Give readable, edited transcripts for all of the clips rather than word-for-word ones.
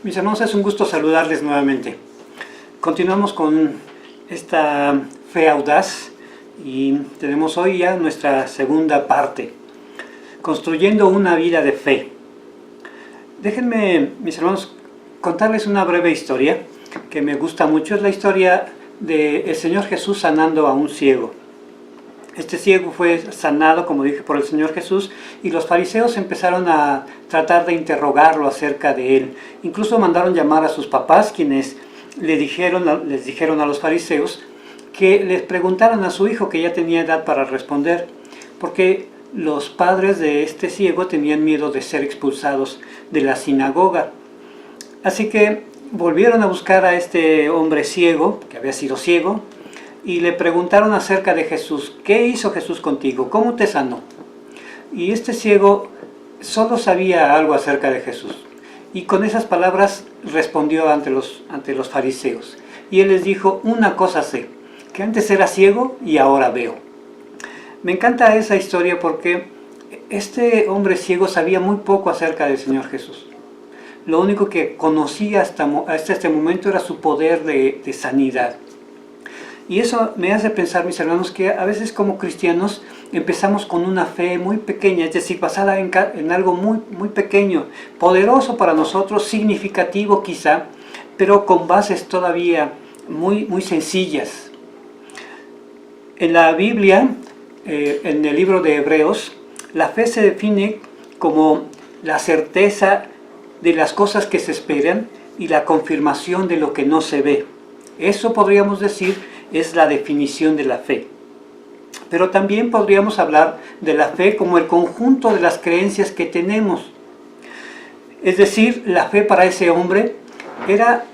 Mis hermanos, es un gusto saludarles nuevamente. Continuamos con esta fe audaz y tenemos hoy ya nuestra segunda parte, construyendo una vida de fe. Déjenme, mis hermanos, contarles una breve historia que me gusta mucho. Es la historia del Señor Jesús sanando a un ciego. Este ciego fue sanado, como dije, por el Señor Jesús, y los fariseos empezaron a tratar de interrogarlo acerca de él. Incluso mandaron llamar a sus papás, quienes les dijeron a los fariseos que les preguntaran a su hijo, que ya tenía edad para responder, porque los padres de este ciego tenían miedo de ser expulsados de la sinagoga. Así que volvieron a buscar a este hombre ciego, que había sido ciego, y le preguntaron acerca de Jesús. ¿Qué hizo Jesús contigo? ¿Cómo te sanó? Y este ciego solo sabía algo acerca de Jesús. Y con esas palabras respondió ante los fariseos. Y él les dijo: una cosa sé, que antes era ciego y ahora veo. Me encanta esa historia porque este hombre ciego sabía muy poco acerca del Señor Jesús. Lo único que conocía hasta este momento era su poder de sanidad. Y eso me hace pensar, mis hermanos, que a veces como cristianos empezamos con una fe muy pequeña, es decir, basada en algo muy pequeño, poderoso para nosotros, significativo quizá, pero con bases todavía muy sencillas. En la Biblia, en el libro de Hebreos, la fe se define como la certeza de las cosas que se esperan y la confirmación de lo que no se ve. Eso podríamos decir es la definición de la fe. Pero también podríamos hablar de la fe como el conjunto de las creencias que tenemos. Es decir, la fe para ese hombre era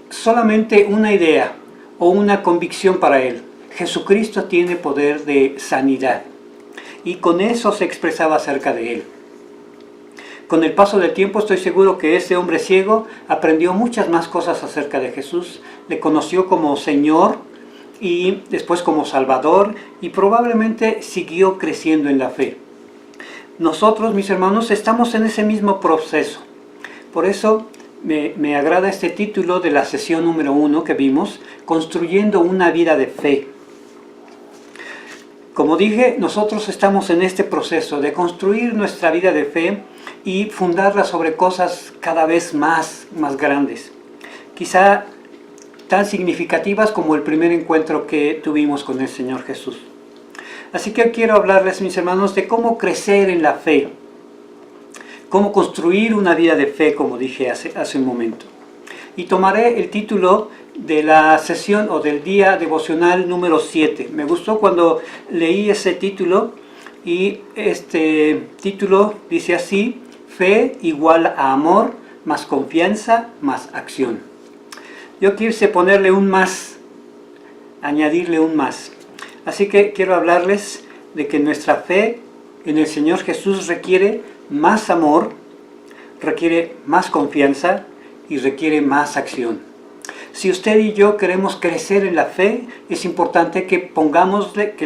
solamente una idea o una convicción para él. Jesucristo tiene poder de sanidad. Y con eso se expresaba acerca de él. Con el paso del tiempo estoy seguro que ese hombre ciego aprendió muchas más cosas acerca de Jesús. Le conoció como Señor y después como Salvador, y probablemente siguió creciendo en la fe. Nosotros, mis hermanos, estamos en ese mismo proceso. Por eso me agrada este título de la sesión número 1 que vimos, Construyendo una vida de fe. Como dije, nosotros estamos en este proceso de construir nuestra vida de fe y fundarla sobre cosas cada vez más grandes. Quizá tan significativas como el primer encuentro que tuvimos con el Señor Jesús. Así que quiero hablarles, mis hermanos, de cómo crecer en la fe, cómo construir una vida de fe, como dije hace un momento. Y tomaré el título de la sesión o del día devocional número 7. Me gustó cuando leí ese título, y este título dice así: fe igual a amor, más confianza, más acción. Yo quise ponerle un más, añadirle un más. Así que quiero hablarles de que nuestra fe en el Señor Jesús requiere más amor, requiere más confianza y requiere más acción. Si usted y yo queremos crecer en la fe, es importante que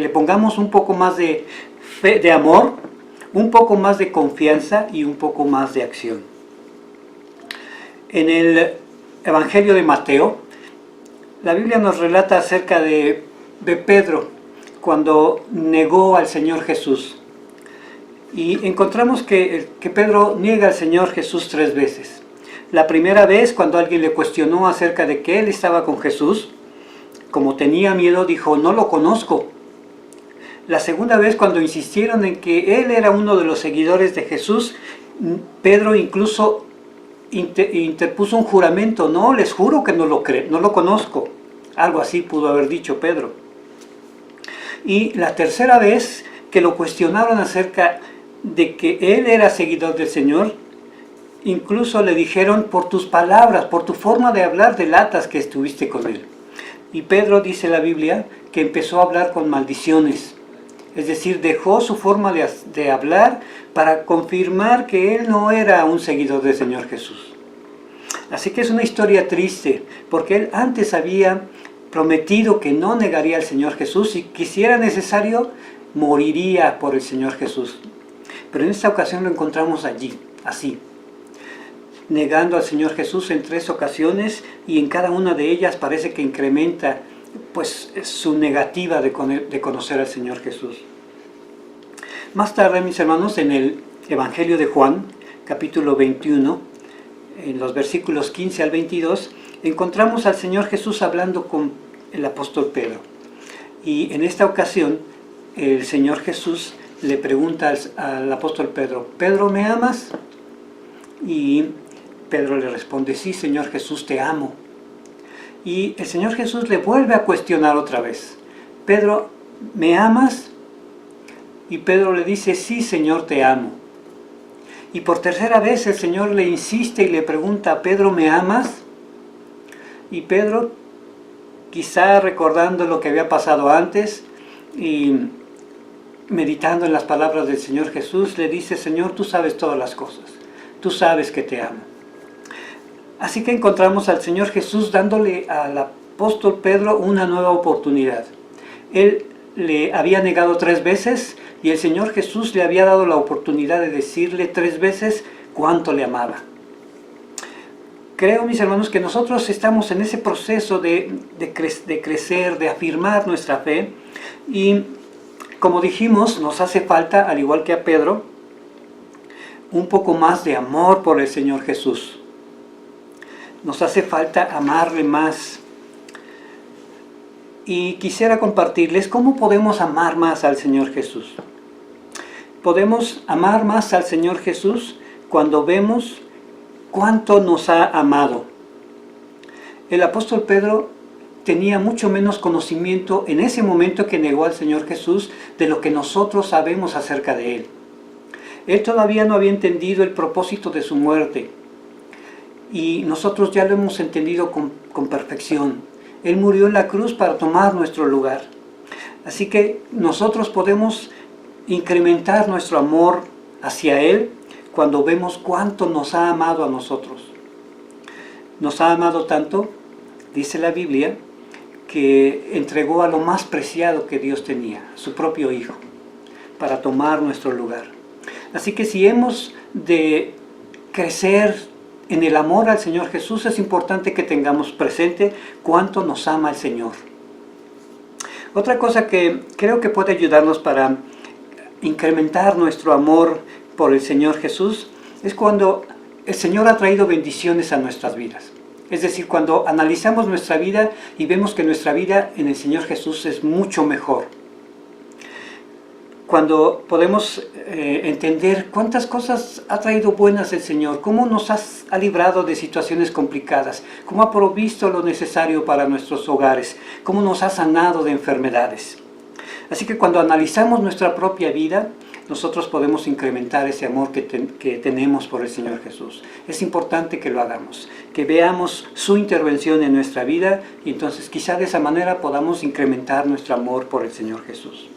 le pongamos un poco más de fe, de amor, un poco más de confianza y un poco más de acción. En el Evangelio de Mateo, la Biblia nos relata acerca de Pedro cuando negó al Señor Jesús. Y encontramos que Pedro niega al Señor Jesús 3 veces. La primera vez, cuando alguien le cuestionó acerca de que él estaba con Jesús, como tenía miedo, dijo: no lo conozco. La segunda vez, cuando insistieron en que él era uno de los seguidores de Jesús, Pedro incluso interpuso un juramento: no, les juro que no lo conozco. Algo así pudo haber dicho Pedro. Y la tercera vez que lo cuestionaron acerca de que él era seguidor del Señor, incluso le dijeron: por tus palabras, por tu forma de hablar, delatas que estuviste con él. Y Pedro, dice la Biblia, que empezó a hablar con maldiciones. Es decir, dejó su forma de hablar para confirmar que él no era un seguidor del Señor Jesús. Así que es una historia triste, porque él antes había prometido que no negaría al Señor Jesús, y quisiera necesario, moriría por el Señor Jesús. Pero en esta ocasión lo encontramos allí, así. negando al Señor Jesús en 3 ocasiones, y en cada una de ellas parece que incrementa pues su negativa de conocer al Señor Jesús. Más tarde, mis hermanos, en el Evangelio de Juan, capítulo 21, en los versículos 15 al 22, encontramos al Señor Jesús hablando con el apóstol Pedro. Y en esta ocasión, el Señor Jesús le pregunta al apóstol Pedro: «Pedro, ¿me amas?». Y Pedro le responde: «Sí, Señor Jesús, te amo». Y el Señor Jesús le vuelve a cuestionar otra vez: «Pedro, ¿me amas?». Y Pedro le dice: «Sí, Señor, te amo». Y por tercera vez el Señor le insiste y le pregunta: «Pedro, ¿me amas?». Y Pedro, quizá recordando lo que había pasado antes y meditando en las palabras del Señor Jesús, le dice: «Señor, tú sabes todas las cosas, tú sabes que te amo». Así que encontramos al Señor Jesús dándole al apóstol Pedro una nueva oportunidad. Él le había negado 3 veces y el Señor Jesús le había dado la oportunidad de decirle 3 veces cuánto le amaba. Creo, mis hermanos, que nosotros estamos en ese proceso de crecer, de afirmar nuestra fe, y como dijimos, nos hace falta, al igual que a Pedro, un poco más de amor por el Señor Jesús. Nos hace falta amarle más. Y quisiera compartirles cómo podemos amar más al Señor Jesús. Podemos amar más al Señor Jesús cuando vemos cuánto nos ha amado. El apóstol Pedro tenía mucho menos conocimiento en ese momento que negó al Señor Jesús de lo que nosotros sabemos acerca de Él. Él todavía no había entendido el propósito de su muerte, y nosotros ya lo hemos entendido con perfección. Él murió en la cruz para tomar nuestro lugar. Así que nosotros podemos incrementar nuestro amor hacia Él cuando vemos cuánto nos ha amado a nosotros. Nos ha amado tanto, dice la Biblia, que entregó a lo más preciado que Dios tenía, su propio Hijo, para tomar nuestro lugar. Así que si hemos de crecer en el amor al Señor Jesús, es importante que tengamos presente cuánto nos ama el Señor. Otra cosa que creo que puede ayudarnos para incrementar nuestro amor por el Señor Jesús es cuando el Señor ha traído bendiciones a nuestras vidas. Es decir, cuando analizamos nuestra vida y vemos que nuestra vida en el Señor Jesús es mucho mejor. Cuando podemos entender cuántas cosas ha traído buenas el Señor, cómo nos ha librado de situaciones complicadas, cómo ha provisto lo necesario para nuestros hogares, cómo nos ha sanado de enfermedades. Así que cuando analizamos nuestra propia vida, nosotros podemos incrementar ese amor que tenemos por el Señor Jesús. Es importante que lo hagamos, que veamos su intervención en nuestra vida, y entonces quizá de esa manera podamos incrementar nuestro amor por el Señor Jesús.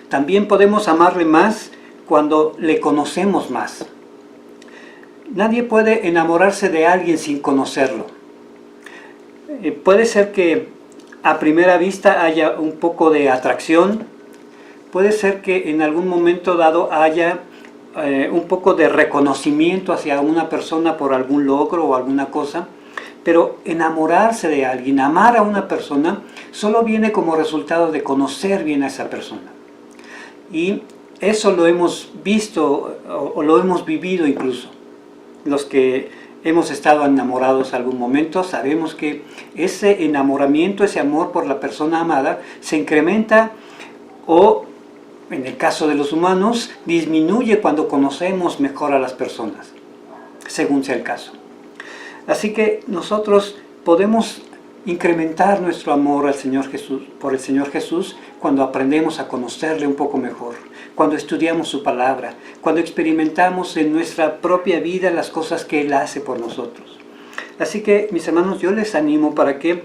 También podemos amarle más cuando le conocemos más. Nadie puede enamorarse de alguien sin conocerlo. Puede ser que a primera vista haya un poco de atracción, puede ser que en algún momento dado haya un poco de reconocimiento hacia una persona por algún logro o alguna cosa, pero enamorarse de alguien, amar a una persona, solo viene como resultado de conocer bien a esa persona. Y eso lo hemos visto o lo hemos vivido incluso. Los que hemos estado enamorados algún momento sabemos que ese enamoramiento, ese amor por la persona amada se incrementa, o en el caso de los humanos disminuye cuando conocemos mejor a las personas, según sea el caso. Así que nosotros podemos incrementar nuestro amor al Señor Jesús, por el Señor Jesús, cuando aprendemos a conocerle un poco mejor, cuando estudiamos su palabra, cuando experimentamos en nuestra propia vida las cosas que Él hace por nosotros. Así que, mis hermanos, yo les animo para que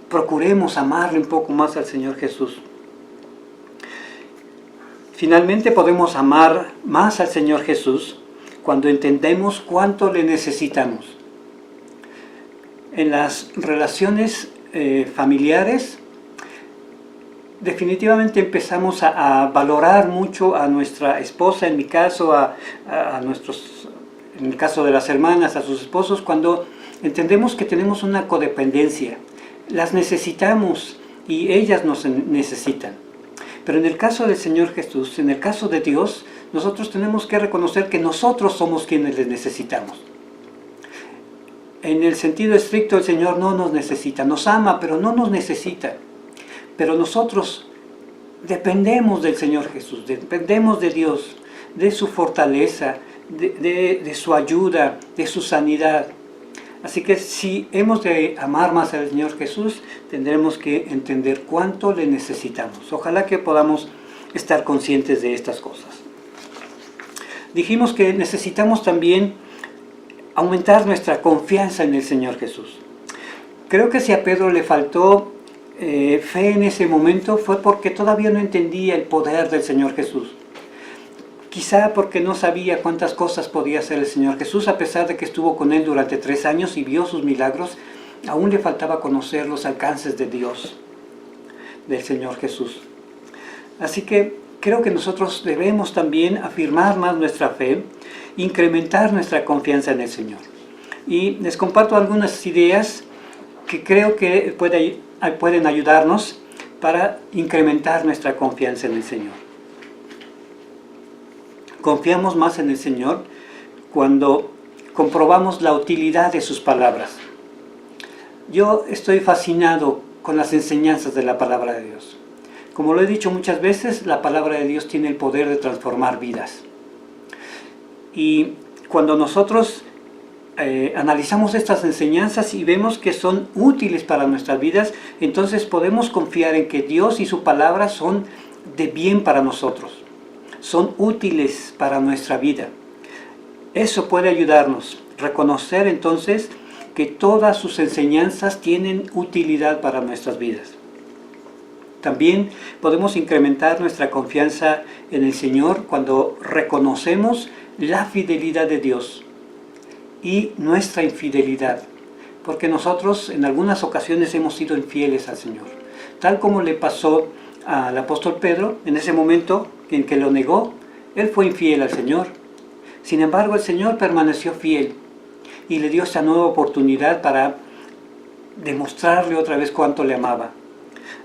procuremos amarle un poco más al Señor Jesús. Finalmente podemos amar más al Señor Jesús cuando entendemos cuánto le necesitamos. En las relaciones familiares, definitivamente empezamos a valorar mucho a nuestra esposa, en mi caso a nuestros en el caso de las hermanas, a sus esposos, cuando entendemos que tenemos una codependencia. Las necesitamos y ellas nos necesitan. Pero en el caso del Señor Jesús, en el caso de Dios, nosotros tenemos que reconocer que nosotros somos quienes les necesitamos. En el sentido estricto, el Señor no nos necesita, nos ama, pero no nos necesita. Pero nosotros dependemos del Señor Jesús, dependemos de Dios, de su fortaleza, de su ayuda, de su sanidad. Así que si hemos de amar más al Señor Jesús, tendremos que entender cuánto le necesitamos. Ojalá que podamos estar conscientes de estas cosas. Dijimos que necesitamos también aumentar nuestra confianza en el Señor Jesús. Creo que si a Pedro le faltó fe en ese momento fue porque todavía no entendía el poder del Señor Jesús. Quizá porque no sabía cuántas cosas podía hacer el Señor Jesús, a pesar de que estuvo con él durante 3 años y vio sus milagros, aún le faltaba conocer los alcances de Dios, del Señor Jesús. Así que creo que nosotros debemos también afirmar más nuestra fe, incrementar nuestra confianza en el Señor. Y les comparto algunas ideas que creo que pueden ayudarnos para incrementar nuestra confianza en el Señor. Confiamos más en el Señor cuando comprobamos la utilidad de sus palabras. Yo estoy fascinado con las enseñanzas de la palabra de Dios. Como lo he dicho muchas veces, la palabra de Dios tiene el poder de transformar vidas. Y cuando nosotros analizamos estas enseñanzas y vemos que son útiles para nuestras vidas, entonces podemos confiar en que Dios y su palabra son de bien para nosotros. Son útiles para nuestra vida. Eso puede ayudarnos a reconocer entonces que todas sus enseñanzas tienen utilidad para nuestras vidas. También podemos incrementar nuestra confianza en el Señor cuando reconocemos la fidelidad de Dios y nuestra infidelidad, porque nosotros en algunas ocasiones hemos sido infieles al Señor, tal como le pasó al apóstol Pedro. En ese momento en que lo negó, él fue infiel al Señor. Sin embargo, el Señor permaneció fiel y le dio esa nueva oportunidad para demostrarle otra vez cuánto le amaba.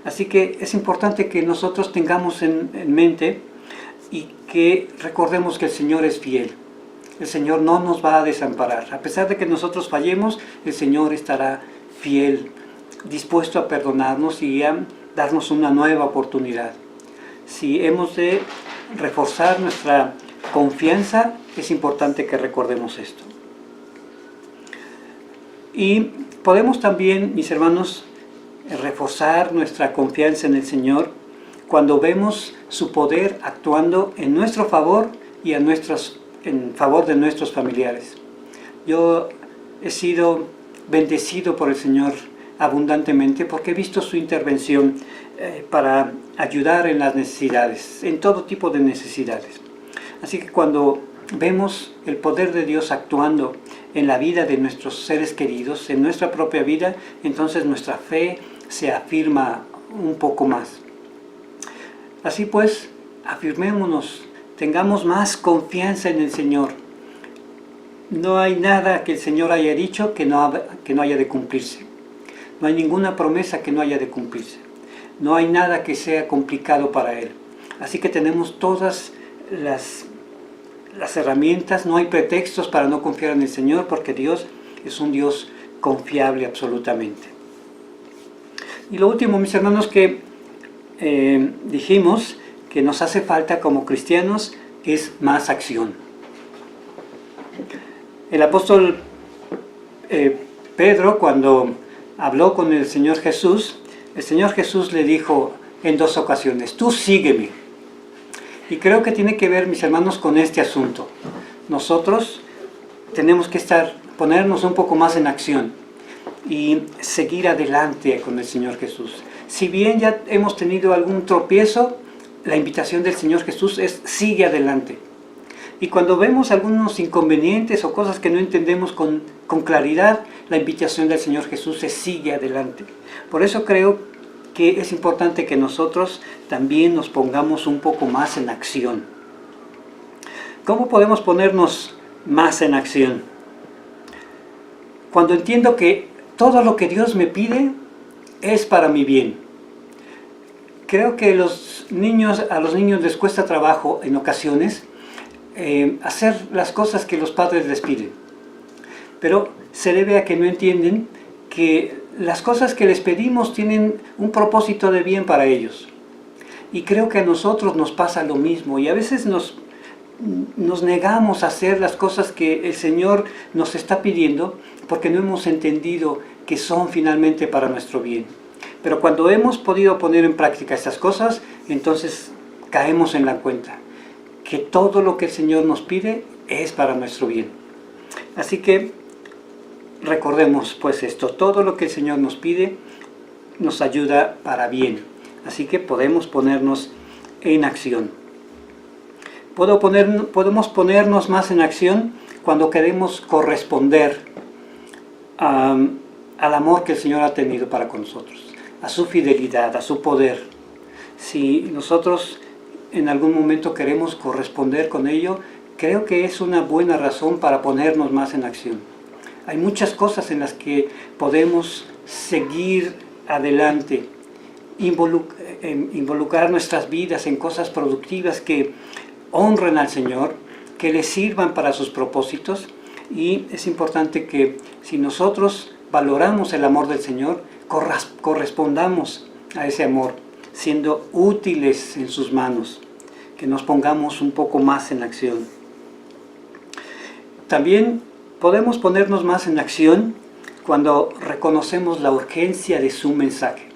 Así que es importante que nosotros tengamos en mente y que recordemos que el Señor es fiel. El Señor no nos va a desamparar. A pesar de que nosotros fallemos, el Señor estará fiel, dispuesto a perdonarnos y a darnos una nueva oportunidad. Si hemos de reforzar nuestra confianza, es importante que recordemos esto. Y podemos también, mis hermanos, reforzar nuestra confianza en el Señor cuando vemos su poder actuando en nuestro favor y en favor de nuestros familiares. Yo he sido bendecido por el Señor abundantemente porque he visto su intervención para ayudar en las necesidades, en todo tipo de necesidades. Así que cuando vemos el poder de Dios actuando en la vida de nuestros seres queridos, en nuestra propia vida, entonces nuestra fe se afirma un poco más. Así pues, afirmémonos, tengamos más confianza en el Señor. No hay nada que el Señor haya dicho que no haya de cumplirse. No hay ninguna promesa que no haya de cumplirse. No hay nada que sea complicado para Él. Así que tenemos todas las herramientas, no hay pretextos para no confiar en el Señor, porque Dios es un Dios confiable absolutamente. Y lo último, mis hermanos, que dijimos que nos hace falta como cristianos es más acción. El apóstol Pedro, cuando habló con el Señor Jesús le dijo en 2 ocasiones: tú sígueme. Y creo que tiene que ver, mis hermanos, con este asunto. Nosotros tenemos que ponernos un poco más en acción y seguir adelante con el Señor Jesús. Si bien ya hemos tenido algún tropiezo, la invitación del Señor Jesús es: sigue adelante. Y cuando vemos algunos inconvenientes o cosas que no entendemos con claridad, la invitación del Señor Jesús es: sigue adelante. Por eso creo que es importante que nosotros también nos pongamos un poco más en acción. ¿Cómo podemos ponernos más en acción. Cuando entiendo que todo lo que Dios me pide es para mi bien. Creo que a los niños les cuesta trabajo en ocasiones hacer las cosas que los padres les piden. Pero se debe a que no entienden que las cosas que les pedimos tienen un propósito de bien para ellos. Y creo que a nosotros nos pasa lo mismo y a veces nos negamos a hacer las cosas que el Señor nos está pidiendo porque no hemos entendido que son finalmente para nuestro bien. Pero cuando hemos podido poner en práctica estas cosas, entonces caemos en la cuenta que todo lo que el Señor nos pide es para nuestro bien. Así que recordemos pues esto, todo lo que el Señor nos pide nos ayuda para bien. Así que podemos ponernos en acción. Podemos ponernos más en acción cuando queremos corresponder al amor que el Señor ha tenido para con nosotros, a su fidelidad, a su poder. Si nosotros en algún momento queremos corresponder con ello, creo que es una buena razón para ponernos más en acción. Hay muchas cosas en las que podemos seguir adelante, involucrar nuestras vidas en cosas productivas que honren al Señor, que le sirvan para sus propósitos, y es importante que si nosotros valoramos el amor del Señor, correspondamos a ese amor, siendo útiles en sus manos, que nos pongamos un poco más en acción. También podemos ponernos más en acción cuando reconocemos la urgencia de su mensaje.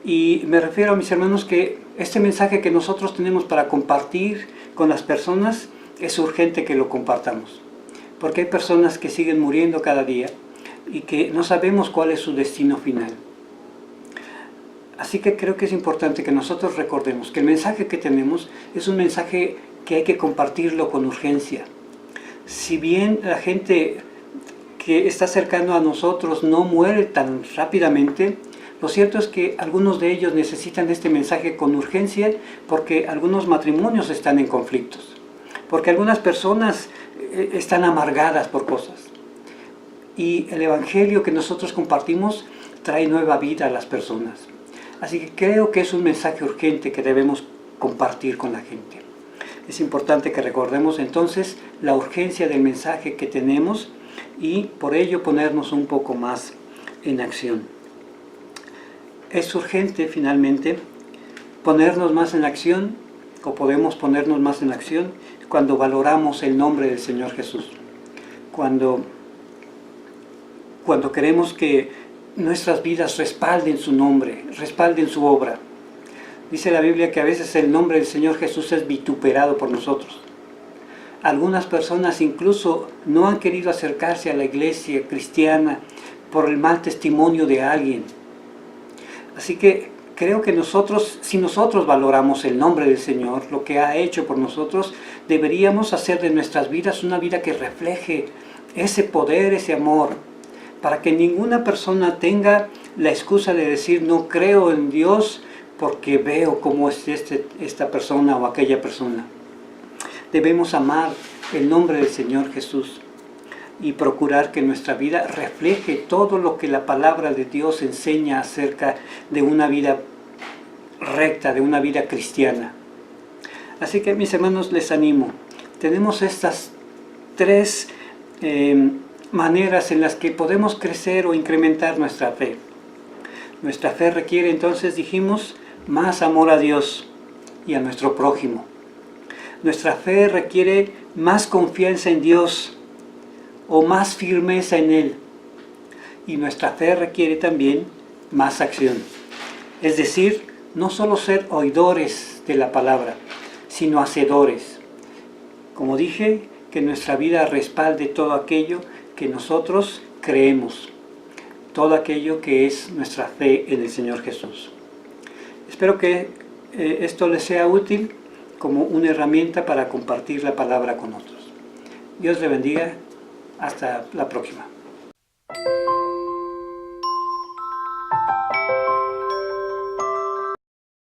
Y me refiero a mis hermanos que este mensaje que nosotros tenemos para compartir con las personas es urgente que lo compartamos. Porque hay personas que siguen muriendo cada día y que no sabemos cuál es su destino final. Así que creo que es importante que nosotros recordemos que el mensaje que tenemos es un mensaje que hay que compartirlo con urgencia. Si bien la gente que está cercano a nosotros no muere tan rápidamente, lo cierto es que algunos de ellos necesitan este mensaje con urgencia porque algunos matrimonios están en conflictos, porque algunas personas están amargadas por cosas. Y el Evangelio que nosotros compartimos trae nueva vida a las personas. Así que creo que es un mensaje urgente que debemos compartir con la gente. Es importante que recordemos entonces la urgencia del mensaje que tenemos y por ello ponernos un poco más en acción. Es urgente finalmente ponernos más en acción, o podemos ponernos más en acción cuando valoramos el nombre del Señor Jesús. Cuando queremos que nuestras vidas respalden su nombre, respalden su obra. Dice la Biblia que a veces el nombre del Señor Jesús es vituperado por nosotros. Algunas personas incluso no han querido acercarse a la iglesia cristiana por el mal testimonio de alguien. Así que creo que si nosotros valoramos el nombre del Señor, lo que ha hecho por nosotros, deberíamos hacer de nuestras vidas una vida que refleje ese poder, ese amor, para que ninguna persona tenga la excusa de decir no creo en Dios porque veo cómo es esta persona o aquella persona. Debemos amar el nombre del Señor Jesús y procurar que nuestra vida refleje todo lo que la palabra de Dios enseña acerca de una vida recta, de una vida cristiana. Así que mis hermanos, les animo. Tenemos estas tres maneras en las que podemos crecer o incrementar nuestra fe. Nuestra fe requiere entonces, dijimos, más amor a Dios y a nuestro prójimo. Nuestra fe requiere más confianza en Dios o más firmeza en Él. Y nuestra fe requiere también más acción. Es decir, no solo ser oidores de la palabra, sino hacedores. Como dije, que nuestra vida respalde todo aquello que nosotros creemos, todo aquello que es nuestra fe en el Señor Jesús. Espero que esto les sea útil como una herramienta para compartir la palabra con otros. Dios le bendiga. Hasta la próxima.